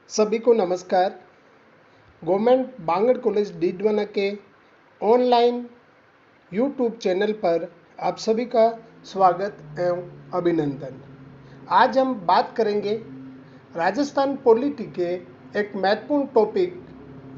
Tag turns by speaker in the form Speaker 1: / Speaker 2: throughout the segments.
Speaker 1: सभी को नमस्कार। गवर्नमेंट बांगड़ कॉलेज डीडवाना के ऑनलाइन यूट्यूब चैनल पर आप सभी का स्वागत एवं अभिनंदन। आज हम बात करेंगे राजस्थान पॉलिटी के एक महत्वपूर्ण टॉपिक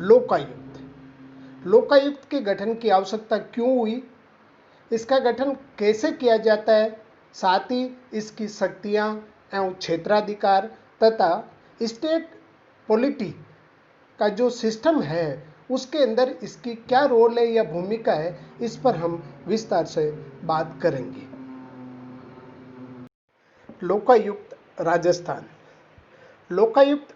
Speaker 1: लोकायुक्त। लोकायुक्त के गठन की आवश्यकता क्यों हुई, इसका गठन कैसे किया जाता है, साथ ही इसकी शक्तियाँ एवं क्षेत्राधिकार तथा स्टेट पॉलिटी का जो सिस्टम है उसके अंदर इसकी क्या रोल है या भूमिका है, इस पर हम विस्तार से बात करेंगे। लोकायुक्त राजस्थान। लोकायुक्त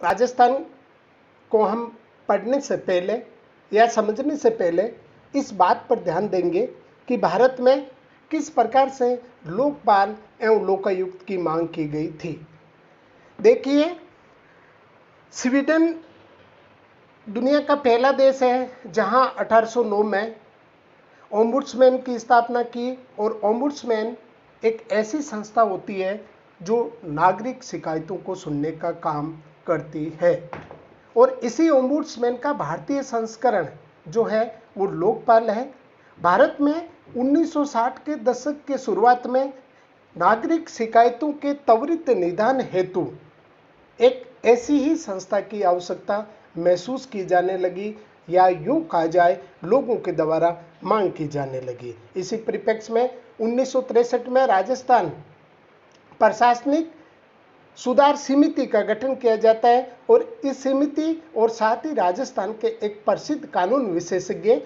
Speaker 1: राजस्थान को हम पढ़ने से पहले या समझने से पहले इस बात पर ध्यान देंगे कि भारत में किस प्रकार से लोकपाल एवं लोकायुक्त की मांग की गई थी। देखिए, स्वीडन दुनिया का पहला देश है जहां 1809 में ओम्बुड्समैन की स्थापना की, और ओम्बुड्समैन एक ऐसी संस्था होती है जो नागरिक शिकायतों को सुनने का काम करती है। और इसी ओम्बुड्समैन का भारतीय संस्करण जो है वो लोकपाल है। भारत में 1960 के दशक के शुरुआत में नागरिक शिकायतों के त्वरित निदान हेतु एक ऐसी ही संस्था की आवश्यकता महसूस की जाने लगी, या यूं कहा जाए लोगों के द्वारा मांग की जाने लगी। इसी परिप्रेक्ष्य में 1963 में राजस्थान प्रशासनिक सुधार समिति का गठन किया जाता है, और इस समिति और साथ ही राजस्थान के एक प्रसिद्ध कानून विशेषज्ञ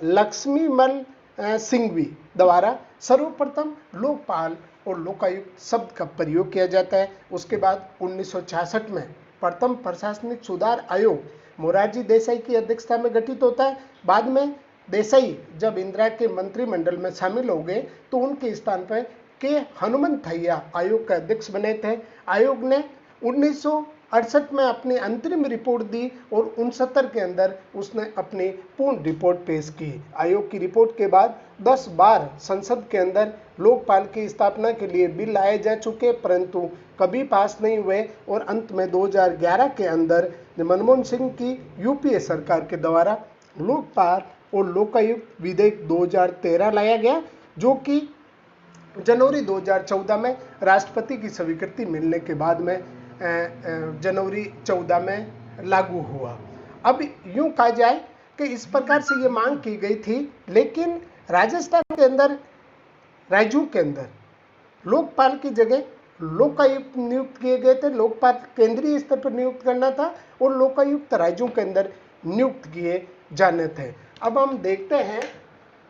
Speaker 1: लक्ष्मीमल सिंघवी द्वारा सर्वप्रथम लोकपाल और लोकायुक्त शब्द का प्रयोग किया जाता है। उसके बाद 1966 में प्रथम प्रशासनिक सुधार आयोग मोरारजी देसाई की अध्यक्षता में गठित होता है। बाद में देसाई जब इंदिरा के मंत्रिमंडल में शामिल हो गए तो उनके स्थान पर के हनुमंथैया आयोग का अध्यक्ष बने थे। आयोग ने 1968 में अपनी अंतरिम रिपोर्ट दी और 69 के अंदर उसने अपनी पूर्ण रिपोर्ट पेश की। आयोग की रिपोर्ट के बाद 10 बार संसद के अंदर लोकपाल की स्थापना के लिए बिल लाए जा चुके, परंतु कभी पास नहीं हुए, और अंत में 2011 के अंदर मनमोहन सिंह की यूपीए सरकार के द्वारा लोकपाल और लोकायुक्त विधेयक 2013 लाया गया, जो कि जनवरी 2014 में राष्ट्रपति की स्वीकृति मिलने के बाद में जनवरी 14 में लागू हुआ। अब यूं कहा जाए कि इस प्रकार से ये मांग की गई थी, लेकिन राजस्थान के अंदर राज्यों के अंदर लोकपाल की जगह लोकायुक्त नियुक्त किए गए थे। लोकपाल केंद्रीय स्तर पर नियुक्त करना था और लोकायुक्त राज्यों के अंदर नियुक्त किए जाने थे। अब हम देखते हैं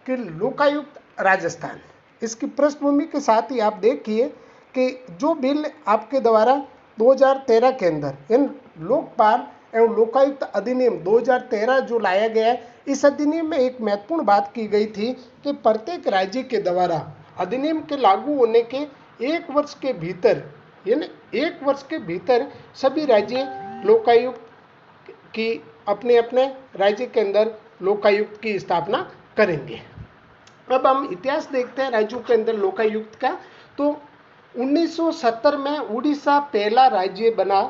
Speaker 1: कि लोकायुक्त राजस्थान, इसकी पृष्ठभूमि के साथ ही आप देखिए कि जो बिल आपके द्वारा 2013 के अंदर इन लोकपाल एवं लोकायुक्त अधिनियम 2013 जो लाया गया है, इस अधिनियम में एक महत्वपूर्ण बात की गई थी कि प्रत्येक राज्य के द्वारा अधिनियम के लागू होने के 1 वर्ष के भीतर, यानी 1 वर्ष के भीतर सभी राज्य लोकायुक्त की अपने अपने राज्य के अंदर लोकायुक्त की स्थापना करेंगे। अब हम इतिहास देखते हैं राज्यों के अंदर लोकायुक्त का। तो 1970 में उड़ीसा पहला राज्य बना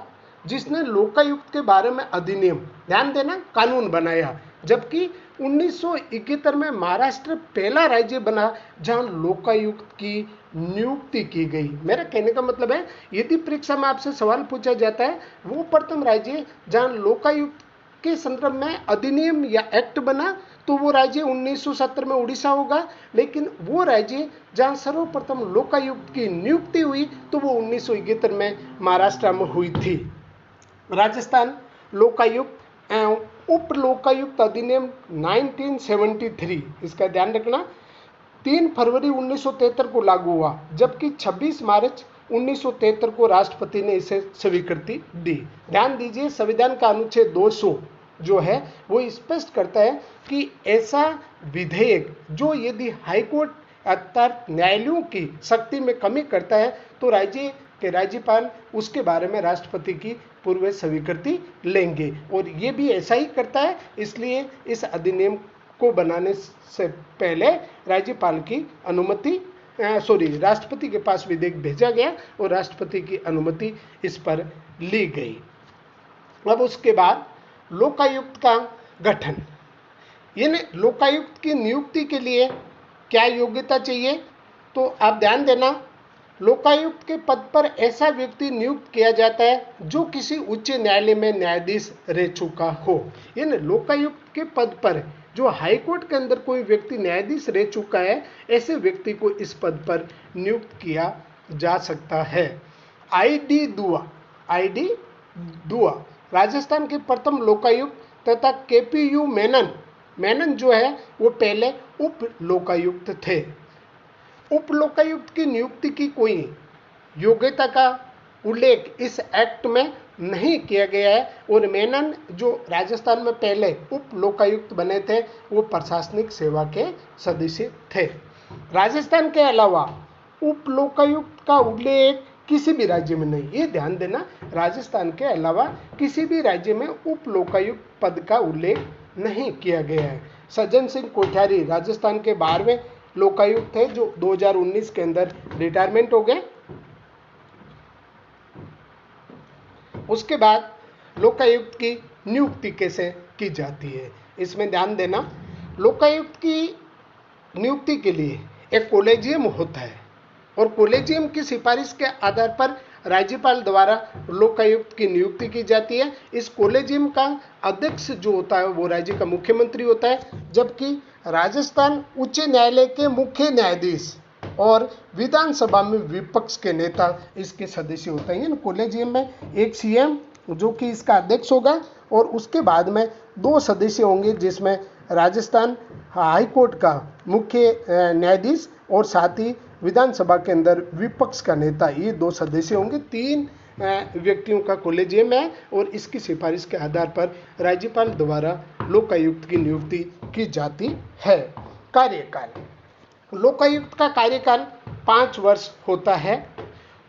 Speaker 1: जिसने लोकायुक्त के बारे में अधिनियम, ध्यान देना, कानून बनाया, जबकि 1971 में महाराष्ट्र पहला राज्य बना जहां लोकायुक्त की नियुक्ति की गई। मेरा कहने का मतलब है, यदि परीक्षा में आपसे सवाल पूछा जाता है वो प्रथम राज्य जहां लोकायुक्त के संदर्भ में अधिनियम या एक्ट बना, तो वो राज्य 1970 में उड़ीसा होगा, लेकिन वो राज्य जहां सर्वप्रथम लोकायुक्त की नियुक्ति हुई तो वो 1971 में महाराष्ट्र में हुई थी। राजस्थान लोकायुक्त एवं उप लोकायुक्त अधिनियम 1973, इसका ध्यान रखना, 3 फरवरी 1973 को लागू हुआ, जबकि 26 मार्च 1973 को राष्ट्रपति ने इसे स्वीकृति दी। ध्यान दीजिए, संविधान का अनुच्छेद 200 जो है वो स्पष्ट करता है कि ऐसा विधेयक जो यदि हाईकोर्ट अर्थात न्यायालयों की शक्ति में कमी करता है तो राज्य के राज्यपाल उसके बारे में राष्ट्रपति की पूर्व स्वीकृति लेंगे, और ये भी ऐसा ही करता है। इसलिए इस अधिनियम को बनाने से पहले राज्यपाल की अनुमति राष्ट्रपति के पास विधेयक भेजा गया और राष्ट्रपति की अनुमति इस पर ली गई। अब उसके बाद लोकायुक्त का गठन, यानी लोकायुक्त की नियुक्ति के लिए क्या योग्यता चाहिए, तो आप ध्यान देना, लोकायुक्त के पद पर ऐसा व्यक्ति नियुक्त किया जाता है जो किसी उच्च न्यायालय में न्यायाधीश रह चुका हो। यानी लोकायुक्त के पद पर जो हाईकोर्ट के अंदर कोई व्यक्ति न्यायाधीश रह चुका है, ऐसे व्यक्ति को इस पद पर नियुक्त किया जा सकता है। आई डी दुआ राजस्थान के प्रथम लोकायुक्त तथा केपीयू मेनन जो है वो पहले उप लोकायुक्त थे। उप लोकायुक्त की नियुक्ति की कोई योग्यता का उल्लेख इस एक्ट में नहीं किया गया है, और मेनन जो राजस्थान में पहले उप लोकायुक्त बने थे वो प्रशासनिक सेवा के सदस्य थे। राजस्थान के अलावा उप लोकायुक्त का उल्लेख किसी भी राज्य में नहीं, ये ध्यान देना, राजस्थान के अलावा किसी भी राज्य में उप लोकायुक्त पद का उल्लेख नहीं किया गया है। सज्जन सिंह कोठारी राजस्थान के 12वें लोकायुक्त थे जो 2019 के अंदर रिटायरमेंट हो गए। उसके बाद लोकायुक्त की नियुक्ति कैसे की जाती है, इसमें ध्यान देना, लोकायुक्त की नियुक्ति के लिए एक कोलेजियम होता है और कोलेजियम की सिफारिश के आधार पर राज्यपाल द्वारा लोकायुक्त की नियुक्ति की जाती है। इस कोलेजियम का अध्यक्ष जो होता है वो राज्य का मुख्यमंत्री होता है, जबकि राजस्थान उच्च न्यायालय के मुख्य न्यायाधीश और विधानसभा में विपक्ष के नेता इसके सदस्य होते हैं। कोलेजियम में एक सीएम जो कि इसका अध्यक्ष होगा और उसके बाद में 2 सदस्य होंगे, जिसमें राजस्थान हाईकोर्ट का मुख्य न्यायाधीश और साथ ही विधानसभा के अंदर विपक्ष का नेता, ये 2 सदस्य होंगे। 3 व्यक्तियों का कोलेजियम है और इसकी सिफारिश के आधार पर राज्यपाल द्वारा लोकायुक्त की नियुक्ति की जाती है। कार्यकाल, लोकायुक्त का कार्यकाल 5 वर्ष होता है।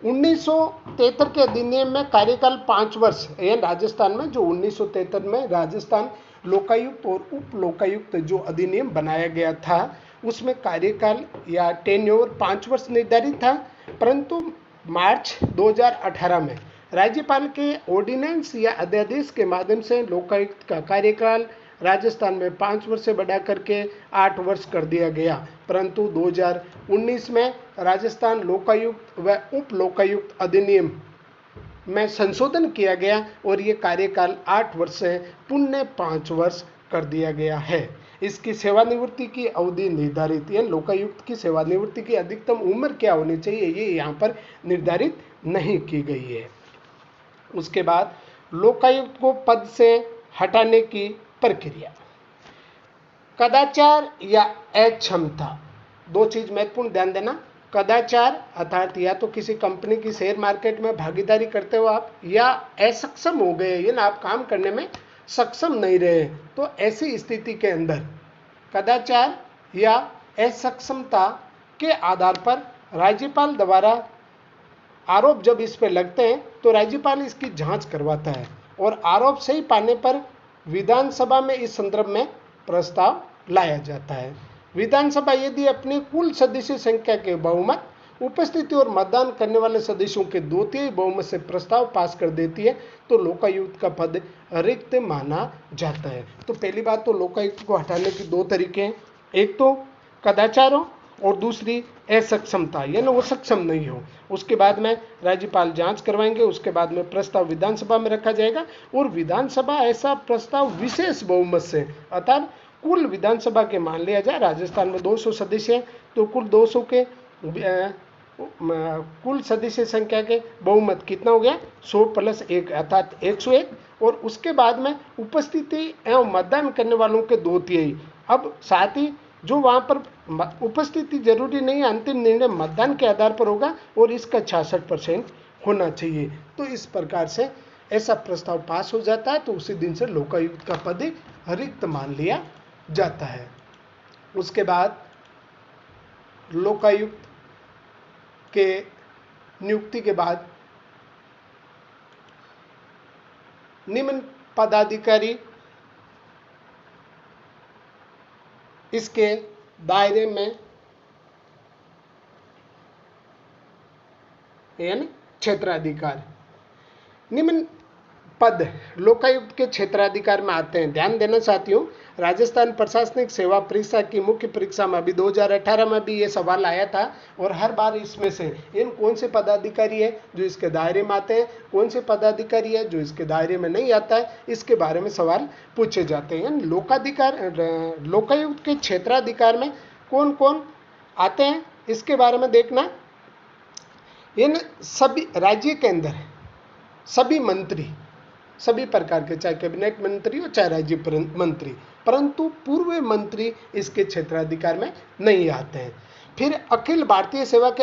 Speaker 1: 1973 के अधिनियम में कार्यकाल 5 वर्ष, यानी राजस्थान में जो 1973 में राजस्थान लोकायुक्त और उप लोकायुक्त जो अधिनियम बनाया गया था उसमें कार्यकाल या टेन्योर 5 वर्ष निर्धारित था, परंतु मार्च 2018 में राज्यपाल के ऑर्डिनेंस या अध्यादेश के माध्यम से लोकायुक्त का कार्यकाल राजस्थान में 5 वर्ष से बढ़ा करके 8 वर्ष कर दिया गया। परंतु 2019 में राजस्थान लोकायुक्त व उप लोकायुक्त अधिनियम में संशोधन किया गया और ये कार्यकाल 8 वर्ष से पुनः 5 वर्ष कर दिया गया है। इसकी सेवानिवृत्ति की अवधि निर्धारित, या लोकायुक्त की सेवानिवृत्ति की अधिकतम उम्र क्या होनी चाहिए ये यहाँ पर निर्धारित नहीं की गई है। उसके बाद लोकायुक्त को पद से हटाने की प्रक्रिया, कदाचार या अक्षमता, 2 चीज महत्वपूर्ण ध्यान देना। कदाचार अर्थात या तो किसी कंपनी की शेयर मार्केट में भागीदारी करते हो आप, या असक्षम हो गए, या ना आप काम करने में सक्षम नहीं रहे, तो ऐसी स्थिति के अंदर कदाचार या असक्षमता के आधार पर राज्यपाल द्वारा आरोप जब इस पर लगते हैं तो राज्यपाल इसकी जांच करवाता है और आरोप सही पाने पर विधानसभा में इस संदर्भ में प्रस्ताव लाया जाता है। विधानसभा यदि अपनी कुल सदस्य संख्या के बहुमत, उपस्थिति और मतदान करने वाले सदस्यों के 2/3 बहुमत से प्रस्ताव पास कर देती है तो लोकायुक्त का पद रिक्त माना जाता है। तो पहली बात तो लोकायुक्त को हटाने की 2 तरीके हैं, एक तो कदाचार हो और दूसरी असक्षमता, यानी वो सक्षम नहीं हो। उसके बाद में राज्यपाल जांच करवाएंगे, उसके बाद में प्रस्ताव विधानसभा में रखा जाएगा और विधानसभा ऐसा प्रस्ताव विशेष बहुमत से, अर्थात कुल विधानसभा के मान लिया जाए राजस्थान में 200 सदस्य हैं तो कुल 200 के कुल सदस्य संख्या के बहुमत कितना हो गया, 100 + 1 अर्थात 101, और उसके बाद में उपस्थिति एवं मतदान करने वालों के 2/3। अब साथ ही जो वहाँ पर उपस्थिति जरूरी नहीं है, अंतिम निर्णय मतदान के आधार पर होगा और इसका 66% होना चाहिए। तो इस प्रकार से ऐसा प्रस्ताव पास हो जाता है तो उसी दिन से लोकायुक्त का पद रिक्त मान लिया जाता है। उसके बाद लोकायुक्त के नियुक्ति के बाद निम्न पदाधिकारी इसके दायरे में, यानी क्षेत्राधिकार, निम्न पद लोकायुक्त के क्षेत्राधिकार में आते हैं। ध्यान देना साथियों, राजस्थान प्रशासनिक सेवा परीक्षा की मुख्य परीक्षा में अभी 2018 में भी ये सवाल आया था और हर बार इसमें से इन कौन से पदाधिकारी है जो इसके दायरे में आते हैं, कौन से पदाधिकारी है जो इसके दायरे में नहीं आता है, इसके बारे में सवाल पूछे जाते हैं। लोकायुक्त के क्षेत्राधिकार में कौन कौन आते हैं इसके बारे में देखना। इन सभी राज्य के अंदर सभी मंत्री, सभी प्रकार के, चाहे कैबिनेट मंत्री हो चाहे राज्य मंत्री, परंतु पूर्व मंत्री इसके क्षेत्राधिकार में नहीं आते हैं। फिर अखिल भारतीय सेवा के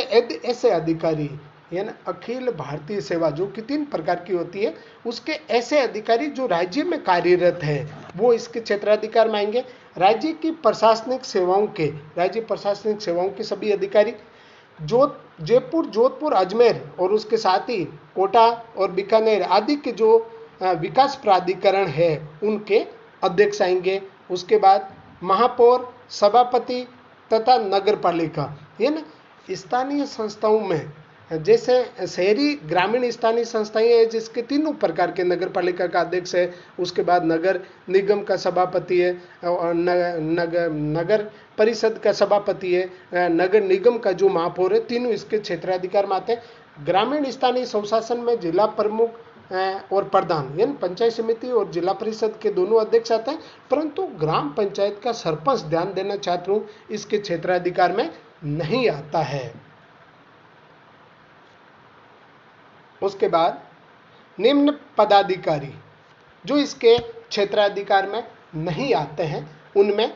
Speaker 1: ऐसे अधिकारी, यानी अखिल भारतीय सेवा जो कि 3 प्रकार की होती है, उसके ऐसे अधिकारी जो राज्य में कार्यरत है वो इसके क्षेत्राधिकार में आएंगे। राज्य की प्रशासनिक सेवाओं के सभी अधिकारी, जयपुर, जोधपुर, अजमेर और उसके साथ ही कोटा और बीकानेर आदि के जो विकास प्राधिकरण है उनके अध्यक्ष आएंगे। उसके बाद महापौर, सभापति तथा नगर पालिका, यानी स्थानीय संस्थाओं में जैसे शहरी ग्रामीण स्थानीय संस्थाएं हैं जिसके 3 प्रकार के नगर पालिका का अध्यक्ष है, उसके बाद नगर निगम का सभापति है और नगर परिषद का सभापति है, नगर निगम का जो महापौर है, तीनों इसके क्षेत्राधिकार में आते हैं। ग्रामीण स्थानीय स्वशासन में जिला प्रमुख और प्रधान, यानी पंचायत समिति और जिला परिषद के दोनों अध्यक्ष आते हैं, परंतु ग्राम पंचायत का सरपंच, ध्यान देना चाहता हूँ, इसके क्षेत्राधिकार में नहीं आता है। उसके बाद निम्न पदाधिकारी जो इसके क्षेत्राधिकार में नहीं आते हैं उनमें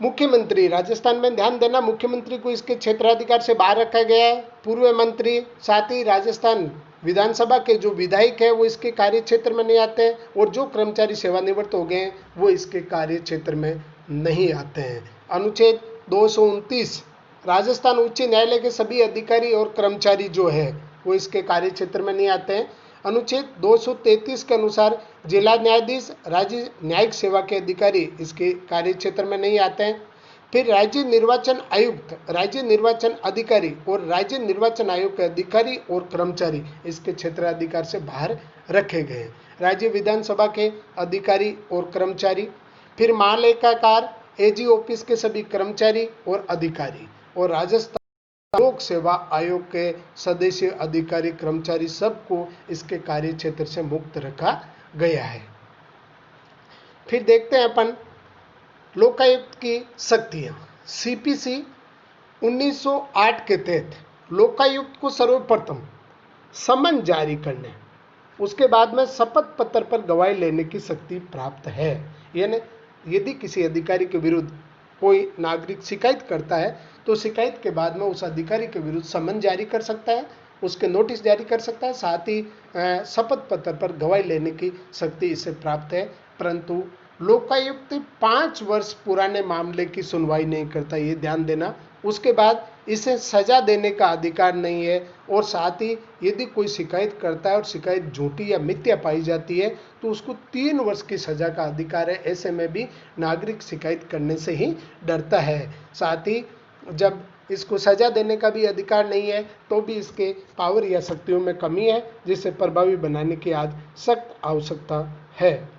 Speaker 1: मुख्यमंत्री, राजस्थान में ध्यान देना, मुख्यमंत्री को इसके क्षेत्राधिकार से बाहर रखा गया है। पूर्व मंत्री, साथ ही राजस्थान विधानसभा के जो विधायक है वो इसके कार्य क्षेत्र में नहीं आते हैं और जो कर्मचारी सेवानिवृत्त हो गए हैं वो इसके कार्य क्षेत्र में नहीं आते हैं। अनुच्छेद 229, राजस्थान उच्च न्यायालय के सभी अधिकारी और कर्मचारी जो है वो इसके कार्य क्षेत्र में नहीं आते हैं। अनुच्छेद 233 के अनुसार जिला न्यायाधीश, राज्य न्यायिक सेवा के अधिकारी इसके कार्य क्षेत्र में नहीं आते हैं। फिर राज्य निर्वाचन आयुक्त, राज्य निर्वाचन अधिकारी और राज्य निर्वाचन आयोग के अधिकारी और कर्मचारी इसके क्षेत्राधिकार से बाहर रखे गए हैं। राज्य विधानसभा के अधिकारी और कर्मचारी, फिर महालेखाकार, एजी ऑफिस के सभी कर्मचारी और अधिकारी, और राजस्थान लोक सेवा आयोग के सदस्य, अधिकारी, कर्मचारी सबको इसके कार्य क्षेत्र से मुक्त रखा गया है। फिर देखते हैं अपन लोकायुक्त की शक्तियां। सीपीसी 1908 के तहत लोकायुक्त को सर्वप्रथम समन जारी करने, उसके बाद में शपथ पत्र पर गवाही लेने की शक्ति प्राप्त है। यानी यदि किसी अधिकारी के विरुद्ध कोई नागरिक शिकायत करता है तो शिकायत के बाद में उस अधिकारी के विरुद्ध समन जारी कर सकता है, उसके नोटिस जारी कर सकता है, साथ ही शपथ पत्र पर गवाही लेने की शक्ति इसे प्राप्त है। परंतु लोकायुक्त 5 वर्ष पुराने मामले की सुनवाई नहीं करता, ये ध्यान देना। उसके बाद इसे सजा देने का अधिकार नहीं है, और साथ ही यदि कोई शिकायत करता है और शिकायत झूठी या मिथ्या पाई जाती है तो उसको 3 वर्ष की सजा का अधिकार है। ऐसे में भी नागरिक शिकायत करने से ही डरता है। साथ ही जब इसको सजा देने का भी अधिकार नहीं है तो भी इसके पावर या शक्तियों में कमी है, जिसे प्रभावी बनाने की आज सख्त आवश्यकता है।